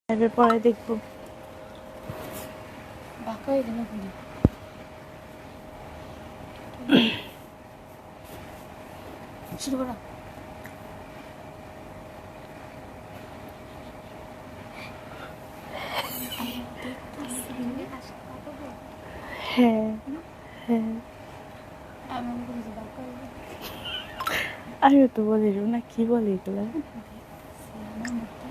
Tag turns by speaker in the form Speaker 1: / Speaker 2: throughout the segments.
Speaker 1: এর পরে দেখবো।
Speaker 2: বাঁকা হয়ে গেল ঘুরে। শুরু করো।
Speaker 1: হ্যাঁ হ্যাঁ,
Speaker 2: আমি মনে করি যে বাঁকা হয়ে গেল।
Speaker 1: আমিও তো বলি না, কি বলি এগুলো।
Speaker 2: আমার মাথায়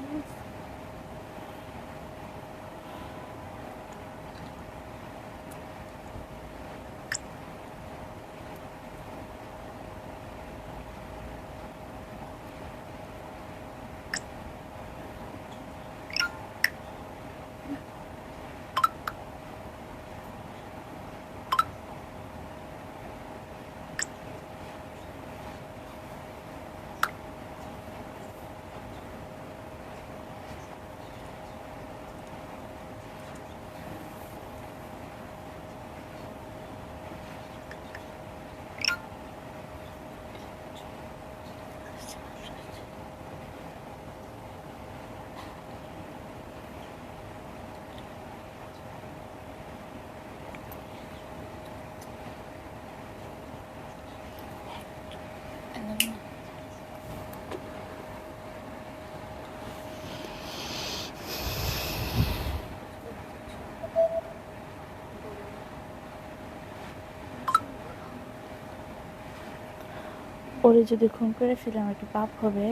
Speaker 1: ওরে যদি খুন করে ফেলে আমার কি পাপ হবে?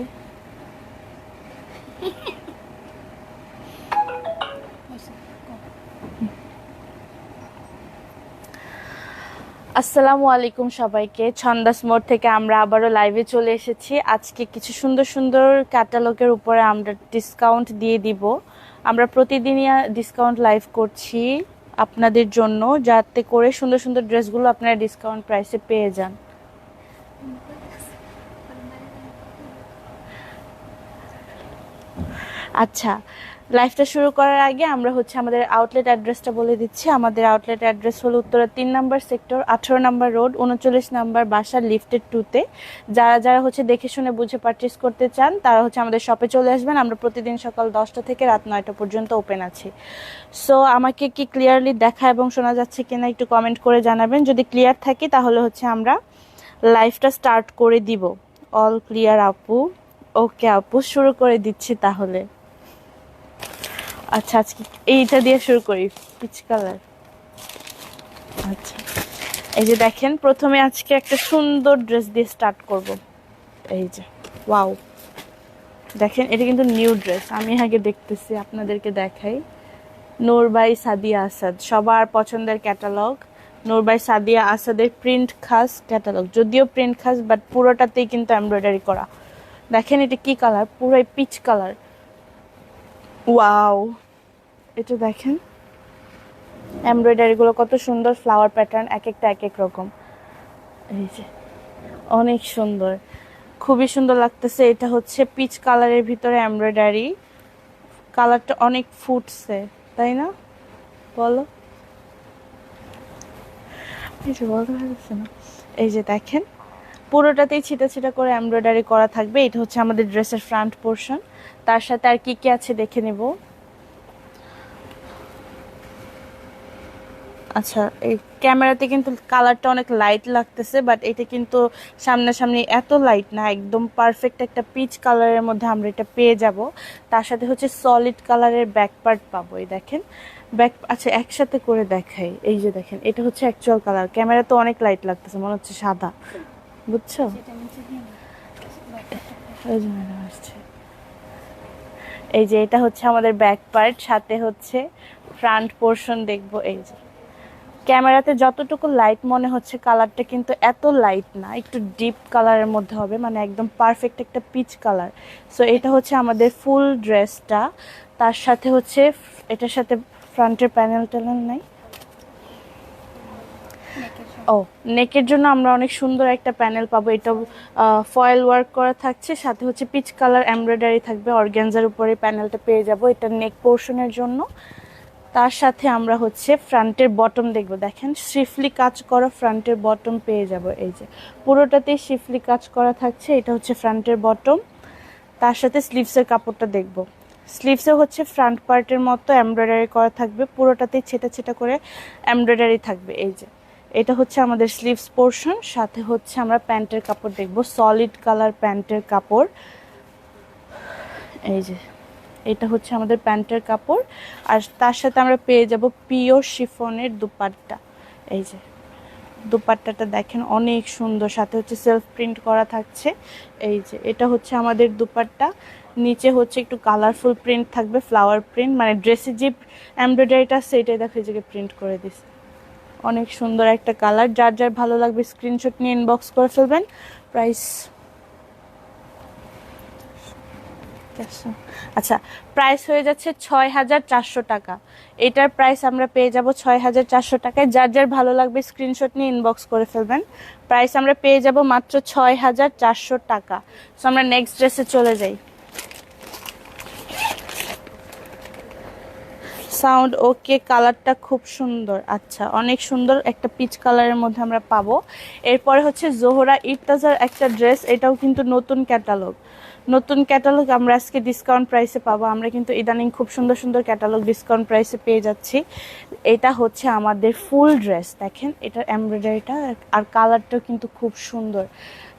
Speaker 1: আসসালামু আলাইকুম সবাইকে। ছন্দাস মোড থেকে আমরা আবারও লাইভে চলে এসেছি। আজকে কিছু সুন্দর সুন্দর ক্যাটালগের উপরে আমরা ডিসকাউন্ট দিয়ে দিব। আমরা প্রতিদিনই ডিসকাউন্ট লাইভ করছি আপনাদের জন্য, যাতে করে সুন্দর সুন্দর ড্রেসগুলো আপনারা ডিসকাউন্ট প্রাইসে পেয়ে যান। আচ্ছা, লাইভটা শুরু করার আগে আমরা আমাদের আউটলেট অ্যাড্রেসটা বলে দিচ্ছি। আমাদের আউটলেট অ্যাড্রেস হলো উত্তরা 3 নম্বর সেক্টর, 18 নম্বর রোড, 39 নম্বর বাসা, লিফটেড 2-তে। যারা যারা দেখে শুনে বুঝে পারচেস করতে চান তারা আমাদের শপে চলে আসবেন। আমরা প্রতিদিন সকাল 10টা থেকে রাত 9টা পর্যন্ত ওপেন আছি। সো আমাকে কি ক্লিয়ারলি দেখা এবং শোনা যাচ্ছে কিনা একটু কমেন্ট করে জানাবেন। যদি ক্লিয়ার থাকে তাহলে আমরা লাইভটা স্টার্ট করে দিব। অল ক্লিয়ার আপু? ওকে আপু, শুরু করে দিচ্ছি তাহলে। আচ্ছা, আজকে এইটা দিয়ে শুরু করি, পিচ কালার। আচ্ছা, এই যে দেখেন, প্রথমে আজকে একটা সুন্দর ড্রেস দিয়ে স্টার্ট করব। এই যে ওয়াও, দেখেন এটা কিন্তু নিউ ড্রেস। আমি আগে দেখতেছি, আপনাদেরকে দেখাই। নূর বাই সাদিয়া আসাদ, সবার পছন্দের ক্যাটালগ। নূর বাই সাদিয়া আসাদের প্রিন্ট খাস ক্যাটালগ, যদিও প্রিন্ট খাস বাট পুরোটাতেই কিন্তু এমব্রয়ডারি করা। দেখেন এটা কি কালার, পুরোই পিচ কালার। ওয়াও, এটা দেখেন এমব্রয়ডারিগুলো কত সুন্দর, ফ্লাওয়ার প্যাটার্ন, এক একটা এক এক রকম। এই যে অনেক সুন্দর, খুবই সুন্দর লাগতেছে। এটা পিচ কালারের ভিতরে এমব্রয়ডারি, কালারটা অনেক ফুটছে, তাই না বলো? এই যে বলতে পারছে না। এই যে দেখেন পুরোটাতেই ছিটা ছিটা করে এমব্রয়ডারি করা থাকবে। এটা আমাদের ড্রেসের ফ্রন্ট পোর্শন। তার সাথে আর কি কি আছে দেখে নেব। আচ্ছা, এই ক্যামেরাতে কিন্তু কালারটা অনেক লাইট লাগতেছে, বাট এটা কিন্তু সামনাসামনি এত লাইট না, একদম পারফেক্ট একটা পিচ কালারের মধ্যে আমরা এটা পেয়ে যাব। তার সাথে সলিড কালারের ব্যাক পার্ট পাবো। এই দেখেন ব্যাক, আচ্ছা একসাথে করে দেখাই। এই যে দেখেন, এটা অ্যাকচুয়াল কালার। ক্যামেরা তো অনেক লাইট লাগতেছে, মনে হচ্ছে সাদা, বুঝছো? এই যে এটা আমাদের ব্যাক পার্ট, সাথে ফ্রন্ট পোর্শন দেখবো। এই যে ক্যামেরাতে যতটুকু লাইট মনে হচ্ছে, কালারটা কিন্তু এত লাইট না, একটু ডিপ কালারের মধ্যে হবে, মানে একদম পারফেক্ট একটা পিচ কালার। সো এটা আমাদের ফুল ড্রেসটা। তার সাথে এটার সাথে ফ্রন্টের প্যানেল ট্যানেল নাই। ও, নেকের জন্য আমরা অনেক সুন্দর একটা প্যানেল পাবো। এটা ফয়েল ওয়ার্ক করা থাকছে, সাথে পিচ কালার এমব্রয়ডারি থাকবে। অর্গানজার উপরে প্যানেলটা পেয়ে যাব, এটা নেক পোর্শনের জন্য। তার সাথে আমরা ফ্রন্টের বটম দেখব। দেখেন শিফলি কাজ করা ফ্রন্টের বটম পেয়ে যাব। এই যে পুরোটাতেই শিফলি কাজ করা থাকছে, এটা ফ্রন্টের বটম। তার সাথে স্লিভসের কাপড়টা দেখব। স্লিভসে হচ্ছে ফ্রন্ট পার্টের মতো এমব্রয়ডারি করা থাকবে, পুরোটাতেই ছেটা ছেটা করে এমব্রয়ডারি থাকবে। এই যে এটা হচ্ছে আমাদের স্লিভস পোর্শন, সাথে হচ্ছে আমরা প্যান্টের কাপড় দেখব, সলিড কালার প্যান্টের কাপড়। এই যে এটা হচ্ছে আমাদের প্যান্টের কাপড়, আর তার সাথে আমরা পেয়ে যাব পিওর শিফনের দুপাট্টা। এই যে দুপাট্টাটা দেখেন অনেক সুন্দর, সাথে হচ্ছে সেলফ প্রিন্ট করা থাকছে। এই যে এটা হচ্ছে আমাদের দুপাট্টা, নিচে হচ্ছে একটু কালারফুল প্রিন্ট থাকবে, ফ্লাওয়ার প্রিন্ট, মানে ড্রেসে যে এমব্রয়ডারিটা সেটাই দেখো এই জায়গায় প্রিন্ট করে দিছে। অনেক সুন্দর একটা কালার, যার যার ভালো লাগবে স্ক্রিনশট নিয়ে ইনবক্স করে ফেলবেন। প্রাইস আচ্ছা, প্রাইস হয়ে যাচ্ছে ৬,৪০০ টাকা। এটার প্রাইস আমরা পেয়ে যাব ৬,৪০০ টাকায়। যার যার ভালো লাগবে স্ক্রিনশট নিয়ে ইনবক্স করে ফেলবেন। প্রাইস আমরা পেয়ে যাব মাত্র ৬,৪০০ টাকা। সো আমরা নেক্সট ড্রেসে চলে যাই। সাউন্ড ওকে, কালারটা খুব সুন্দর। আচ্ছা, অনেক সুন্দর একটা পিচ কালারের মধ্যে আমরা পাবো। এরপরে হচ্ছে জোহরা ইরতাজার একটা ড্রেস, এটাও কিন্তু নতুন ক্যাটালগ। নতুন ক্যাটালগ আমরা আজকে ডিসকাউন্ট প্রাইসে পাবো। আমরা কিন্তু ইদানিং খুব সুন্দর সুন্দর ক্যাটালগ ডিসকাউন্ট প্রাইসে পেয়ে যাচ্ছি। এটা হচ্ছে আমাদের ফুল ড্রেস, দেখেন এটার এমব্রয়ডারিটা আর কালারটাও কিন্তু খুব সুন্দর।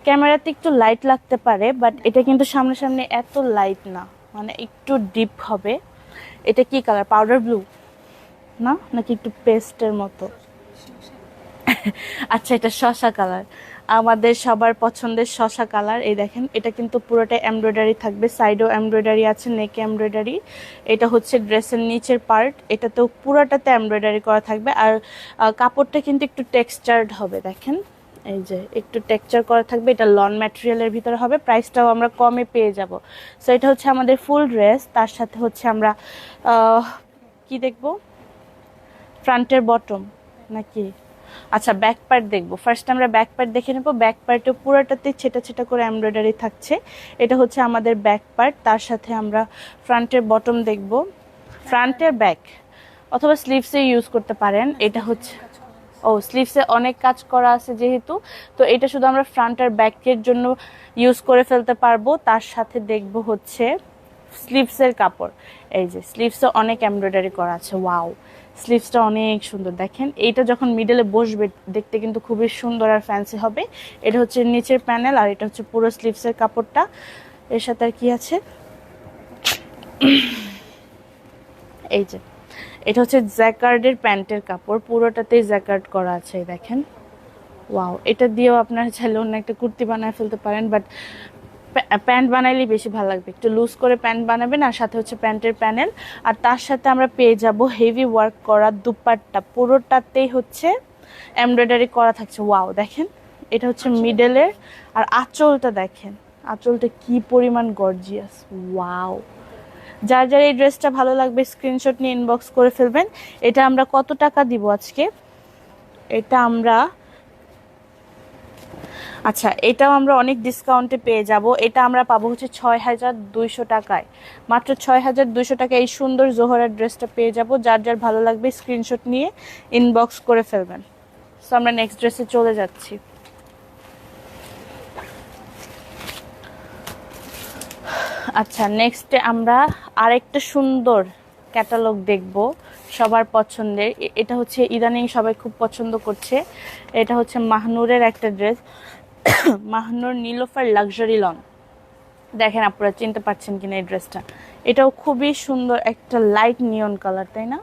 Speaker 1: ক্যামেরাতে একটু লাইট লাগতে পারে, বাট এটা কিন্তু সামনাসামনি এত লাইট না, মানে একটু ডিপ হবে। এটা কি কালার, পাউডার ব্লু না, নাকি একটু পেস্টের মতো? আচ্ছা, এটা শসা কালার, আমাদের সবার পছন্দের শসা কালার। এই দেখেন এটা কিন্তু পুরোটা এমব্রয়ডারি থাকবে, সাইডেও এমব্রয়ডারি আছে, নেকে এমব্রয়ডারি। এটা হচ্ছে ড্রেসের নিচের পার্ট, এটাতেও পুরোটাতে এমব্রয়ডারি করা থাকবে। আর কাপড়টা কিন্তু একটু টেক্সচার্ড হবে, দেখেন এই যে একটু টেক্সচার করা থাকবে। এটা লন ম্যাটেরিয়ালের ভিতরে হবে, প্রাইসটাও আমরা কমে পেয়ে যাব। সো এটা হচ্ছে আমাদের ফুল ড্রেস, তার সাথে হচ্ছে আমরা কি দেখব, ফ্রন্টের বটম নাকি, আচ্ছা ব্যাক পার্ট দেখবো। ফার্স্ট আমরা ব্যাক পার্ট দেখে নেবো। ব্যাক পার্টে পুরোটাতে ছেটা ছেটা করে এমব্রয়ডারি থাকছে, এটা হচ্ছে আমাদের ব্যাক পার্ট। তার সাথে আমরা ফ্রন্টের বটম দেখব, ফ্রন্টের ব্যাক অথবা স্লিভসে ইউজ করতে পারেন। এটা হচ্ছে স্লিভসে অনেক কাজ করা আছে যেহেতু, তো এটা শুধু আমরা ফ্রন্ট আর ব্যাকের জন্য ইউজ করে ফেলতে পারবো। তার সাথে দেখব হচ্ছে স্লিভসের কাপড়। এই যে স্লিভসে অনেক এমব্রয়ডারি করা আছে, ওয়াও, স্লিভসটা অনেক সুন্দর। দেখেন এইটা যখন মিডলে বসবে দেখতে কিন্তু খুবই সুন্দর আর ফ্যান্সি হবে। এটা হচ্ছে নিচের প্যানেল, আর এটা হচ্ছে পুরো স্লিভসের কাপড়টা। এর সাথে আর কি আছে, এই যে এটা হচ্ছে জ্যাকার্ডের প্যান্টের কাপড়, পুরোটাতেই জ্যাকার্ড করা আছে দেখেন, ওয়াও। এটা দিয়েও আপনারা চাইলে অন্য একটা কুর্তি বানায় ফেলতে পারেন, বাট প্যান্ট বানাইলেই বেশি ভালো লাগবে। একটু লুজ করে প্যান্ট বানাবেন, আর সাথে হচ্ছে প্যান্টের প্যানেল। আর তার সাথে আমরা পেয়ে যাব হেভি ওয়ার্ক করা দুপাট্টা, পুরোটাতেই হচ্ছে এমব্রয়ডারি করা থাকছে, ওয়াও। দেখেন এটা হচ্ছে মিডলের, আর আঁচলটা দেখেন, আঁচলটা কি পরিমাণ গর্জিয়াস, ওয়াও। যার যার এই ড্রেসটা ভালো লাগবে স্ক্রিনশট নিয়ে ইনবক্স করে ফেলবেন। এটা আমরা কত টাকা দিব আজকে, এটা আমরা, আচ্ছা এটাও আমরা অনেক ডিসকাউন্টে পেয়ে যাব। এটা আমরা পাবো হচ্ছে ৬,২০০ টাকায়, মাত্র ৬,২০০ টাকায় এই সুন্দর জোহরার ড্রেসটা পেয়ে যাব। যার যার ভালো লাগবে স্ক্রিনশট নিয়ে ইনবক্স করে ফেলবেন। সো আমরা নেক্সট ড্রেসে চলে যাচ্ছি। আচ্ছা, নেক্সটে আমরা আরেকটা সুন্দর ক্যাটালগ দেখব, সবার পছন্দের। এটা হচ্ছে ইদানিং সবাই খুব পছন্দ করছে। এটা হচ্ছে মাহনুরের একটা ড্রেস, মাহনুর নীলোফার লাক্সারি লন। দেখেন আপনারা চিনতে পারছেন কিনা এই ড্রেসটা, এটাও খুবই সুন্দর একটা লাইট নিয়ন কালার, তাই না?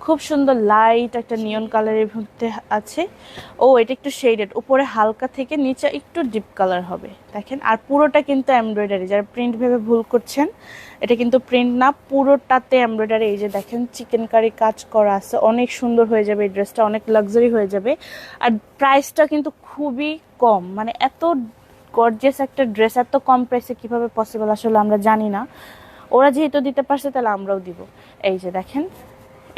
Speaker 1: খুব সুন্দর লাইট একটা নিয়ন কালারের মধ্যে আছে। এটা একটু শেডেড, উপরে হালকা থেকে নিচে একটু ডিপ কালার হবে দেখেন। আর পুরোটা কিন্তু এমব্রয়ডারি, যারা প্রিন্ট ভেবে ভুল করছেন, এটা কিন্তু প্রিন্ট না, পুরোটাতে এমব্রয়ডারি। এই যে দেখেন চিকেন কারি কাজ করা আছে, অনেক সুন্দর হয়ে যাবে এই ড্রেসটা, অনেক লাক্সারি হয়ে যাবে। আর প্রাইসটা কিন্তু খুবই কম, মানে এত গর্জিয়াস একটা ড্রেস এত কম প্রাইসে কিভাবে পসিবল আসলে আমরা জানি না। ওরা যেহেতু দিতে পারছে তাহলে আমরাও দিব। এই যে দেখেন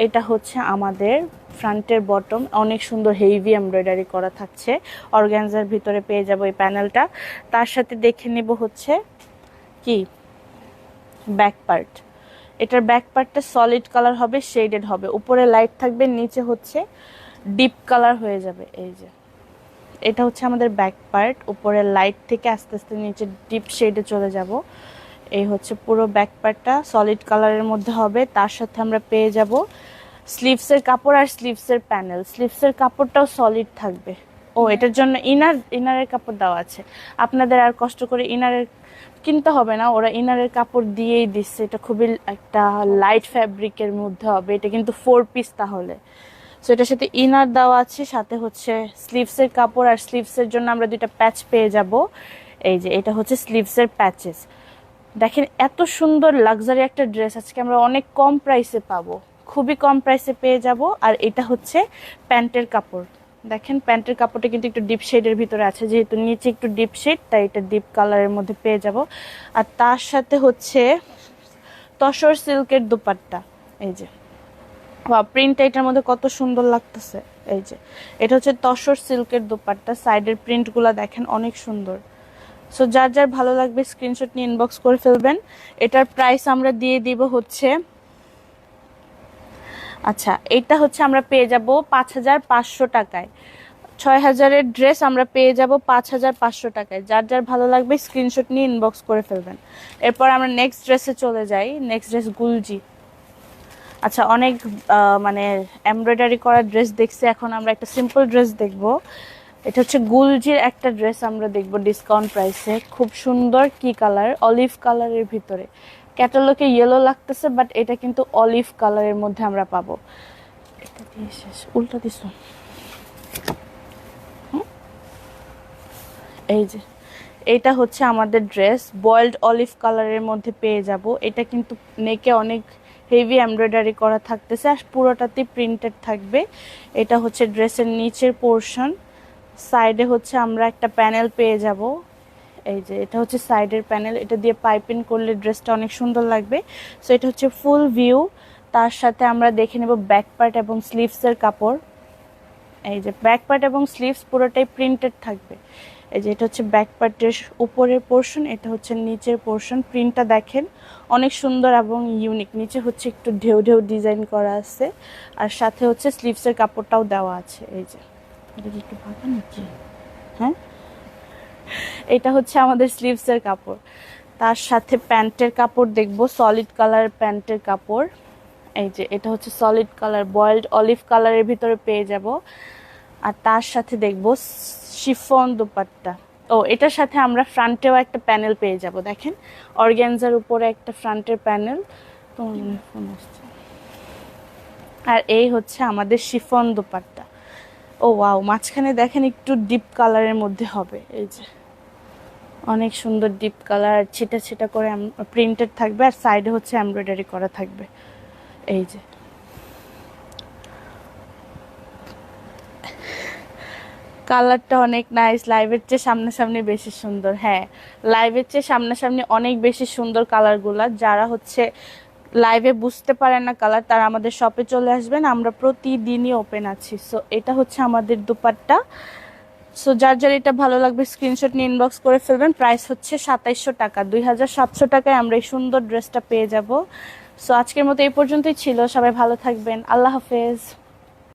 Speaker 1: এটা হচ্ছে আমাদের ফ্রন্টের বটম, অনেক সুন্দর হেভি এমব্রয়ডারি করা থাকছে, অর্গানজার ভিতরে পেয়ে যাব এই প্যানেলটা। তার সাথে দেখে নেব হচ্ছে কি ব্যাক পার্ট। এটার ব্যাক পার্টটা সলিড কালার হবে, শেডেড হবে, উপরে লাইট থাকবে, নিচে হচ্ছে ডিপ কালার হয়ে যাবে। এই যে এটা হচ্ছে আমাদের ব্যাক পার্ট, উপরে লাইট থেকে আস্তে আস্তে নিচে ডিপ শেডে চলে যাব। এই হচ্ছে পুরো ব্যাক পার্টটা সলিড কালারের মধ্যে হবে। তার সাথে আমরা পেয়ে যাব স্লিভসের কাপড় আর স্লিভসের প্যানেল। স্লিভসের কাপড়টাও সলিড থাকবে। ও এটার জন্য ইনারের কাপড় দেওয়া আছে। আপনাদের আর কষ্ট করে ইনারের কিনতে হবে না, ওরা ইনারের কাপড় দিয়েই দিচ্ছে। এটা খুবই একটা লাইট ফ্যাব্রিকের মধ্যে হবে, এটা কিন্তু 4 পিস তাহলে। সো এটার সাথে ইনার দেওয়া আছে, সাথে হচ্ছে স্লিভসের কাপড় আর স্লিভসের জন্য আমরা দুইটা প্যাচ পেয়ে যাব। এই যে এটা হচ্ছে স্লিভসের প্যাচেস। দেখেন এত সুন্দর লাক্সারি একটা ড্রেস আজকে আমরা অনেক কম প্রাইসে পাবো, খুবই কম প্রাইসে পেয়ে যাব। আর এটা হচ্ছে প্যান্টের কাপড়। দেখেন প্যান্টের কাপড়টা কিন্তু একটু ডিপ শেডের ভিতরে আছে, যেহেতু নিচে একটু ডিপ শেড তাই এটা ডিপ কালারের মধ্যে পেয়ে যাব। আর তার সাথে হচ্ছে তসর সিল্কের দোপাট্টা। এই যে প্রিন্টটা এটার মধ্যে কত সুন্দর লাগতেছে। এই যে এটা হচ্ছে তসর সিল্কের দোপাট্টা, সাইডের প্রিন্টগুলো দেখেন অনেক সুন্দর। সো যার যার ভালো লাগবে স্ক্রিনশট নিয়ে ইনবক্স করে ফেলবেন। এটার প্রাইস আমরা দিয়ে দিব হচ্ছে, আচ্ছা এটা হচ্ছে আমরা পেয়ে যাব 5500 টাকায়। 6000-এর ড্রেস আমরা পেয়ে যাব 5500 টাকায়। যার যার ভালো লাগবে স্ক্রিনশট নিয়ে ইনবক্স করে ফেলবেন। এরপর আমরা নেক্সট ড্রেসে চলে যাই। নেক্সট ড্রেস গুলজি। আচ্ছা অনেক মানে এমব্রয়ডারি করা ড্রেস দেখছি, এখন আমরা একটা সিম্পল ড্রেস দেখব। এটা হচ্ছে গুলজির একটা ড্রেস আমরা দেখব ডিসকাউন্ট প্রাইসে। খুব সুন্দর, কি কালার, অলিভ কালারের ভিতরে। ক্যাটালগে ইয়েলো লাগতেছে বাট এটা কিন্তু অলিভ কালারের মধ্যে আমরা পাবো। এটা দিয়ে শেষ, উল্টা দিস। এই যে এইটা হচ্ছে আমাদের ড্রেস, বয়েলড অলিভ কালারের মধ্যে পেয়ে যাব। এটা কিন্তু নেকে অনেক হেভি এমব্রয়ডারি করা থাকতেছে আর পুরোটাতে প্রিন্টেড থাকবে। এটা হচ্ছে ড্রেসের নিচের পোর্শন। সাইডে হচ্ছে আমরা একটা প্যানেল পেয়ে যাব। এই যে এটা হচ্ছে সাইডের প্যানেল, এটা দিয়ে পাইপিং করলে ড্রেসটা অনেক সুন্দর লাগবে। সো এটা হচ্ছে ফুল ভিউ। তার সাথে আমরা দেখে নেব ব্যাক পার্ট এবং স্লিভসের কাপড়। এই যে ব্যাক পার্ট এবং স্লিভস পুরোটাই প্রিন্টেড থাকবে। এই যে এটা হচ্ছে ব্যাক পার্টের উপরের পোর্শন, এটা হচ্ছে নিচের পোর্শন। প্রিন্টটা দেখেন অনেক সুন্দর এবং ইউনিক। নিচে হচ্ছে একটু ঢেউ ঢেউ ডিজাইন করা আছে আর সাথে হচ্ছে স্লিভসের কাপড়টাও দেওয়া আছে। এই যে এটা কি একটু বাঁকা নাকি? হ্যাঁ, এটা হচ্ছে আমাদের স্লিভসের কাপড়। তার সাথে প্যান্টের কাপড় দেখবো, সলিড কালার প্যান্টের কাপড়। এই যে এটা হচ্ছে সলিড কালার, বয়েলড অলিভ কালারের ভিতরে পেয়ে যাব। আর তার সাথে দেখবো শিফন দোপাট্টা। ও এটার সাথে আমরা ফ্রন্টেও একটা প্যানেল পেয়ে যাব। দেখেন অর্গানজার উপরে একটা ফ্রন্টের প্যানেল। তোমার ফোন আসছে। আর এই হচ্ছে আমাদের শিফন দোপাট্টা। ও ওয়াও, মাঝখানে দেখেন একটু ডিপ কালারের মধ্যে হবে। এই যে অনেক সুন্দর ডিপ কালার, ছিটা ছিটা করে প্রিন্টেড থাকবে আর সাইডে হচ্ছে এমব্রয়ডারি করা থাকবে। এই যে কালারটা অনেক নাইস, লাইভের চেয়ে সামনাসামনি বেশি সুন্দর। হ্যাঁ, লাইভের চেয়ে সামনাসামনি অনেক বেশি সুন্দর কালারগুলা। যারা হচ্ছে লাইভে বুঝতে পারেন না কালার, তারা আমাদের শপে চলে আসবেন, আমরা প্রতিদিনই ওপেন আছি। সো এটা হচ্ছে আমাদের দুপাট্টা। সো যার যার এটা ভালো লাগবে স্ক্রিনশট নিয়ে ইনবক্স করে ফেলবেন। প্রাইস হচ্ছে 2700 টাকা। 2700 টাকায় আমরা এই সুন্দর ড্রেসটা পেয়ে যাব। সো আজকের মতো এই পর্যন্তই ছিল। সবাই ভালো থাকবেন, আল্লাহ হাফেজ।